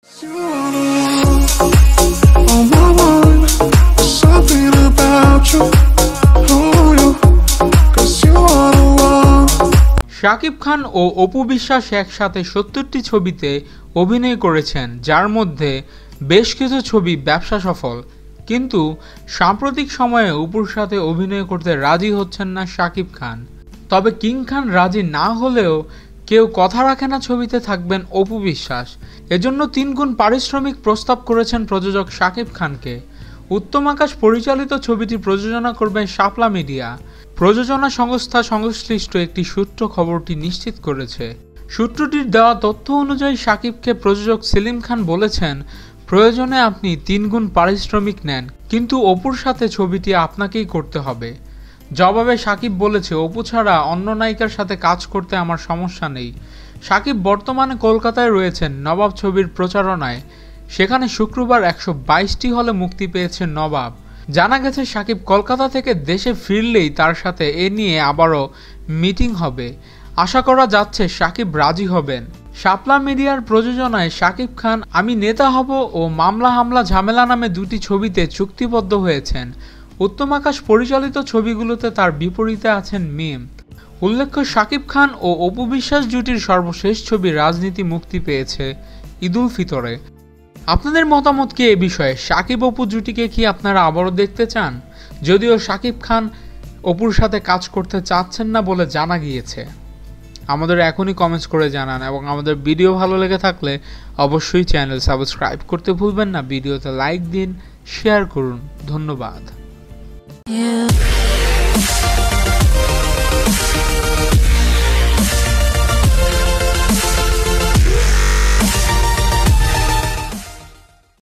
শাকিব খান ও অপু বিশ্বাস একসাথে ৭০টি ছবিতে অভিনয় করেছেন, যার মধ্যে বেশ কিছু ছবি ব্যবসা সফল। কিন্তু সাম্প্রতিক সময়ে অপুর সাথে অভিনয় করতে রাজি হচ্ছেন না শাকিব খান। তবে কিং খান রাজি না হলেও কেউ কথা রাখে না ছবিতে থাকবেন অপু বিশ্বাস। এজন্য ৩ গুণ পারিশ্রমিক প্রস্তাব করেছেন প্রযোজক শাকিব খানকে। উত্তম আকাশ পরিচালিত ছবিটি প্রযোজনা করবেন শাপলা মিডিয়া। প্রযোজনা সংস্থা সংশ্লিষ্ট একটি সূত্র খবরটি নিশ্চিত করেছে। সূত্রটির দেওয়া তথ্য অনুযায়ী শাকিবকে প্রযোজক সেলিম খান বলেছেন, প্রয়োজনে আপনি ৩ গুণ পারিশ্রমিক নেন, কিন্তু অপুর সাথে ছবিটি আপনাকেই করতে হবে। জবাবে শাকিব বলেছে, অপু ছাড়া অন্য নায়িকার সাথে কাজ করতে আমার সমস্যা নেই। শাকিব বর্তমানে কলকাতায় রয়েছেন নবাব ছবির প্রচারণায়। সেখানে শুক্রবার ১২২টি হলে মুক্তি পেয়েছে নবাব। জানা গেছে শাকিব কলকাতা থেকে দেশে ফিরলেই তার সাথে এ নিয়ে আবারও মিটিং হবে। আশা করা যাচ্ছে শাকিব রাজি হবেন। শাপলা মিডিয়ার প্রযোজনায় শাকিব খান আমি নেতা হব ও মামলা হামলা ঝামেলা নামে 2টি ছবিতে চুক্তিবদ্ধ হয়েছেন। উত্তম আকাশ পরিচালিত ছবিগুলোতে তার বিপরীতে আছেন মিম। উল্লেখ্য, শাকিব খান ও অপু বিশ্বাস জুটির সর্বশেষ ছবি রাজনীতি মুক্তি পেয়েছে ঈদুল ফিতরে। আপনাদের মতামত কি এ বিষয়ে? শাকিব অপু জুটিকে কি আপনারা আবারও দেখতে চান? যদিও শাকিব খান অপুর সাথে কাজ করতে চাচ্ছেন না বলে জানা গিয়েছে। আমাদের এখনই কমেন্টস করে জানান, এবং আমাদের ভিডিও ভালো লেগে থাকলে অবশ্যই চ্যানেল সাবস্ক্রাইব করতে ভুলবেন না। ভিডিওতে লাইক দিন, শেয়ার করুন। ধন্যবাদ।